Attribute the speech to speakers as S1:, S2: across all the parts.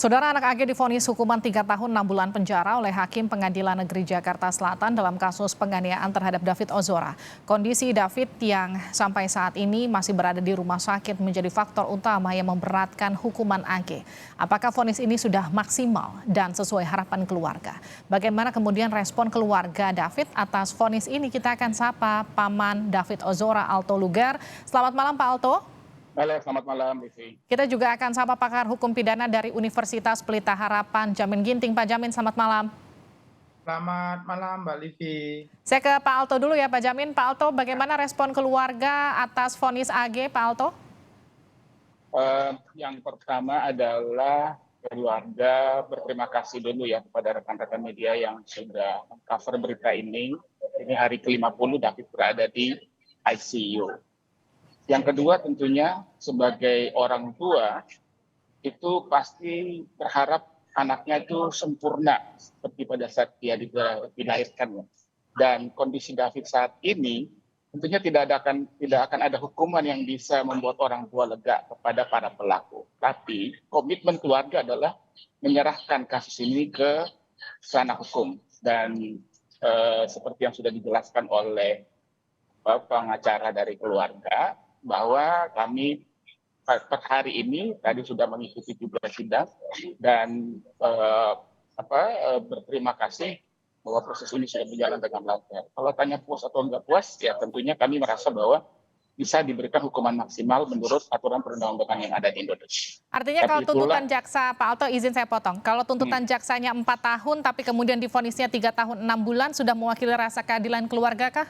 S1: Saudara anak AG divonis hukuman 3 tahun 6 bulan penjara oleh Hakim Pengadilan Negeri Jakarta Selatan dalam kasus penganiayaan terhadap David Ozora. Kondisi David yang sampai saat ini masih berada di rumah sakit menjadi faktor utama yang memberatkan hukuman AG. Apakah vonis ini sudah maksimal dan sesuai harapan keluarga? Bagaimana kemudian respon keluarga David atas vonis ini? Kita akan sapa Paman David Ozora, Alto Luger. Selamat malam Pak Alto.
S2: Halo, selamat malam, Livi.
S1: Kita juga akan sapa pakar hukum pidana dari Universitas Pelita Harapan, Jamin Ginting. Pak Jamin, selamat malam.
S3: Selamat malam, Mbak Livi.
S1: Saya ke Pak Alto dulu ya, Pak Jamin. Pak Alto, bagaimana respon keluarga atas vonis AG, Pak Alto?
S2: Yang pertama adalah keluarga berterima kasih dulu ya kepada rekan-rekan media yang sudah cover berita ini. Ini hari ke-50 David berada di ICU. Yang kedua tentunya sebagai orang tua itu pasti berharap anaknya itu sempurna seperti pada saat dia dilahirkan. Dan kondisi David saat ini tentunya tidak akan ada hukuman yang bisa membuat orang tua lega kepada para pelaku. Tapi komitmen keluarga adalah menyerahkan kasus ini ke ranah hukum. Dan seperti yang sudah dijelaskan oleh pengacara dari keluarga, bahwa kami per hari ini tadi sudah mengikuti juga sidang dan berterima kasih bahwa proses ini sudah berjalan dengan lancar. Kalau tanya puas atau enggak puas, ya tentunya kami merasa bahwa bisa diberikan hukuman maksimal menurut aturan perundang-undangan yang ada di Indonesia.
S1: Artinya kalau tuntutan jaksa, Pak Alto izin saya potong, kalau tuntutan jaksanya 4 tahun tapi kemudian divonisnya 3 tahun 6 bulan sudah mewakili rasa keadilan keluarga kah?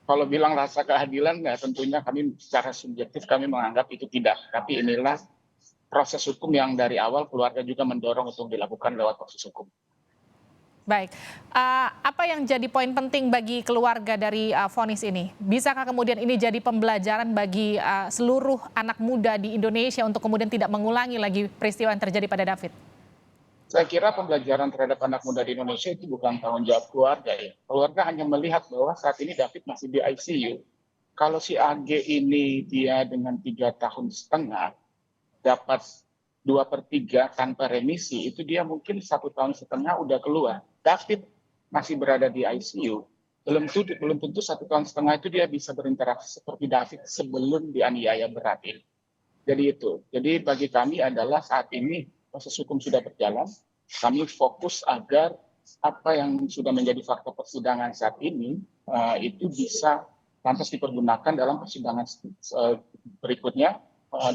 S2: Kalau bilang rasa keadilan, ya tentunya kami secara subjektif kami menganggap itu tidak. Tapi inilah proses hukum yang dari awal keluarga juga mendorong untuk dilakukan lewat proses hukum.
S1: Baik, apa yang jadi poin penting bagi keluarga dari vonis ini? Bisakah kemudian ini jadi pembelajaran bagi seluruh anak muda di Indonesia untuk kemudian tidak mengulangi lagi peristiwa yang terjadi pada David?
S2: Saya kira pembelajaran terhadap anak muda di Indonesia itu bukan tanggung jawab keluarga ya. Keluarga hanya melihat bahwa saat ini David masih di ICU. Kalau si AG ini dia dengan 3 tahun setengah dapat 2/3 tanpa remisi, itu dia mungkin 1 tahun setengah udah keluar. David masih berada di ICU. Belum tentu 1 tahun setengah itu dia bisa berinteraksi seperti David sebelum dianiaya berat ini. Jadi itu. Jadi bagi kami adalah saat ini proses hukum sudah berjalan, kami fokus agar apa yang sudah menjadi fakta persidangan saat ini itu bisa lantas dipergunakan dalam persidangan berikutnya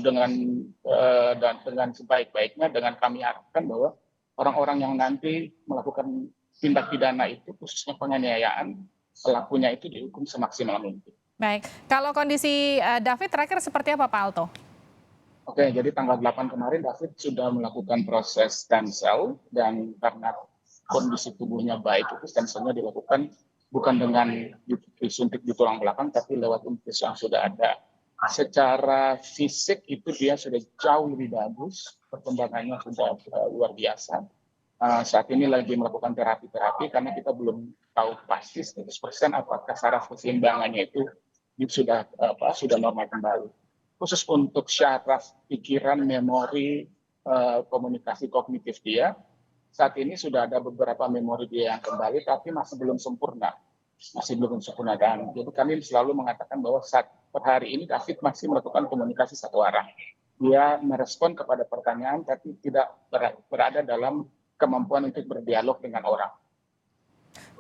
S2: dengan sebaik-baiknya, dengan kami harapkan bahwa orang-orang yang nanti melakukan tindak pidana itu khususnya penganiayaan pelakunya itu dihukum semaksimal mungkin.
S1: Baik, kalau kondisi David terakhir seperti apa Pak Alto?
S2: Oke, jadi tanggal 8 kemarin David sudah melakukan proses stem cell dan karena kondisi tubuhnya baik itu stem cell-nya dilakukan bukan dengan disuntik di tulang belakang tapi lewat infus yang sudah ada. Secara fisik itu dia sudah jauh lebih bagus, perkembangannya sudah luar biasa. Saat ini lagi melakukan terapi karena kita belum tahu pasti 100% apakah saraf keseimbangannya itu sudah normal kembali. Khusus untuk syaraf pikiran, memori, komunikasi kognitif dia, saat ini sudah ada beberapa memori dia yang kembali, tapi masih belum sempurna. Dan jadi kami selalu mengatakan bahwa saat per hari ini David masih melakukan komunikasi satu arah. Dia merespon kepada pertanyaan, tapi tidak berada dalam kemampuan untuk berdialog dengan orang.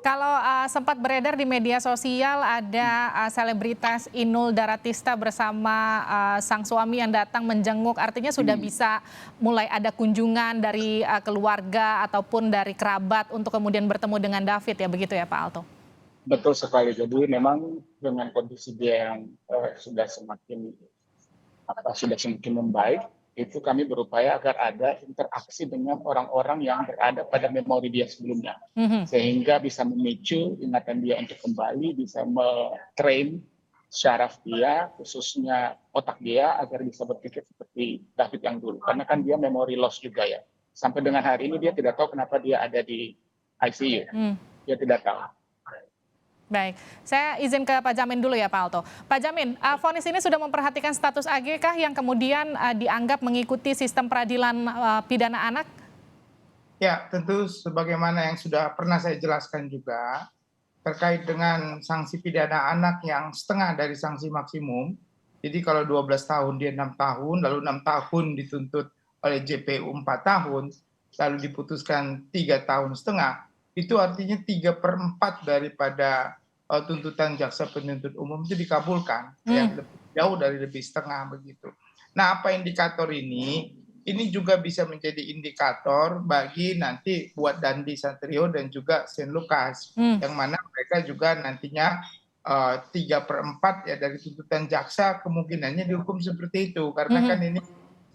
S1: Kalau sempat beredar di media sosial ada selebritas Inul Daratista bersama sang suami yang datang menjenguk, artinya sudah bisa mulai ada kunjungan dari keluarga ataupun dari kerabat untuk kemudian bertemu dengan David ya, begitu ya Pak Alto?
S2: Betul sekali, jadi memang dengan kondisi dia yang sudah semakin membaik, itu kami berupaya agar ada interaksi dengan orang-orang yang berada pada memori dia sebelumnya. Sehingga bisa memicu ingatan dia untuk kembali, bisa train syaraf dia, khususnya otak dia, agar bisa berpikir seperti David yang dulu. Karena kan dia memory loss juga ya. Sampai dengan hari ini dia tidak tahu kenapa dia ada di ICU. Dia tidak tahu.
S1: Baik, saya izin ke Pak Jamin dulu ya Pak Alto. Pak Jamin, vonis ini sudah memperhatikan status AG kah yang kemudian dianggap mengikuti sistem peradilan pidana anak?
S3: Ya, tentu sebagaimana yang sudah pernah saya jelaskan juga, terkait dengan sanksi pidana anak yang setengah dari sanksi maksimum. Jadi kalau 12 tahun dia 6 tahun, lalu 6 tahun dituntut oleh JPU 4 tahun, lalu diputuskan 3 tahun setengah, itu artinya 3/4 daripada tuntutan jaksa penuntut umum itu dikabulkan, ya lebih jauh dari lebih setengah begitu. Nah, apa indikator ini juga bisa menjadi indikator bagi nanti buat Dandi Satrio dan juga Shane Lucas, yang mana mereka juga nantinya 3/4 ya dari tuntutan jaksa kemungkinannya dihukum seperti itu, karena kan ini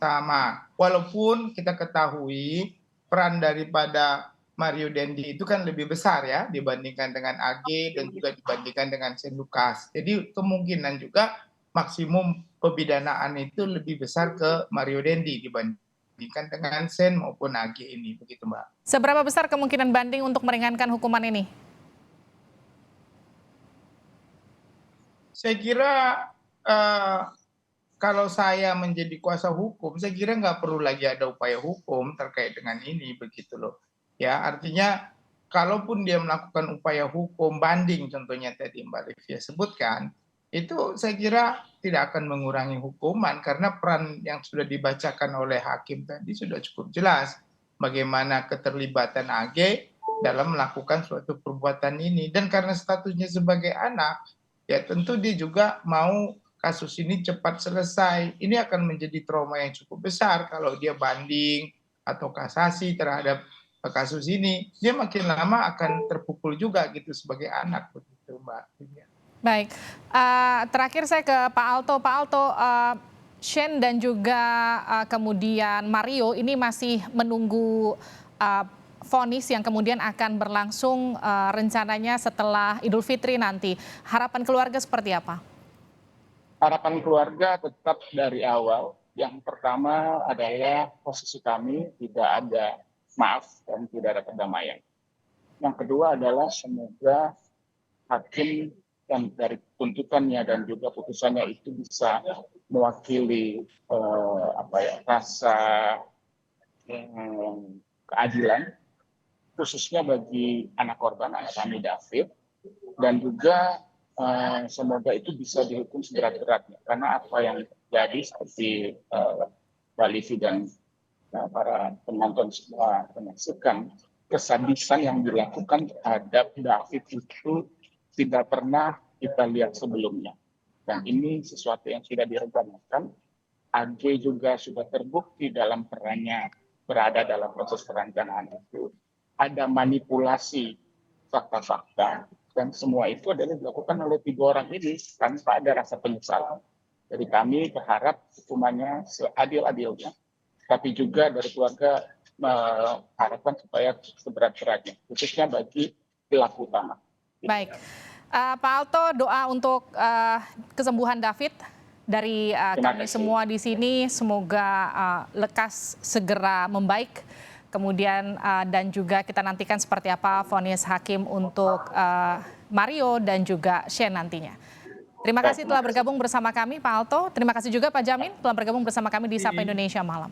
S3: sama. Walaupun kita ketahui peran daripada Mario Dendi itu kan lebih besar ya dibandingkan dengan AG dan juga dibandingkan dengan Shane Lucas. Jadi kemungkinan juga maksimum pemidanaan itu lebih besar ke Mario Dendi dibandingkan dengan Shane maupun AG ini, begitu Mbak.
S1: Seberapa besar kemungkinan banding untuk meringankan hukuman ini?
S3: Saya kira kalau saya menjadi kuasa hukum, saya kira nggak perlu lagi ada upaya hukum terkait dengan ini, begitu loh. Ya, artinya kalaupun dia melakukan upaya hukum banding contohnya tadi Mbak Livia sebutkan, itu saya kira tidak akan mengurangi hukuman karena peran yang sudah dibacakan oleh hakim tadi sudah cukup jelas bagaimana keterlibatan AG dalam melakukan suatu perbuatan ini. Dan karena statusnya sebagai anak, ya tentu dia juga mau kasus ini cepat selesai. Ini akan menjadi trauma yang cukup besar kalau dia banding atau kasasi terhadap kasus ini. Dia makin lama akan terpukul juga gitu sebagai anak, begitu Mbak.
S1: Baik, terakhir saya ke Pak Alto. Pak Alto, Shane dan juga kemudian Mario ini masih menunggu vonis yang kemudian akan berlangsung rencananya setelah Idul Fitri nanti. Harapan keluarga seperti apa?
S2: Harapan keluarga tetap dari awal. Yang pertama adalah posisi kami tidak ada maaf dan tidak ada perdamaian. Yang kedua adalah semoga hakim dan dari tuntutannya dan juga putusannya itu bisa mewakili rasa keadilan khususnya bagi anak korban, anak kami David, dan juga semoga itu bisa dihukum seberat-beratnya karena apa yang terjadi seperti Mbak Livi dan para penonton semua menyaksikan kesadisan yang dilakukan terhadap David itu tidak pernah kita lihat sebelumnya. Dan ini sesuatu yang sudah direncanakan. AG juga sudah terbukti dalam perannya berada dalam proses perencanaan itu. Ada manipulasi fakta-fakta. Dan semua itu adalah dilakukan oleh 3 orang ini tanpa ada rasa penyesalan. Jadi kami berharap hukumannya seadil-adilnya. Tapi juga dari keluarga mengharapkan supaya seberat-beratnya. Khususnya bagi pelaku utama.
S1: Baik, Pak Alto, doa untuk kesembuhan David dari kami semua di sini, semoga lekas segera membaik. Kemudian dan juga kita nantikan seperti apa vonis hakim untuk Mario dan juga Shane nantinya. Terima kasih telah bergabung bersama kami Pak Alto. Terima kasih juga Pak Jamin telah bergabung bersama kami di Sapa Indonesia Malam.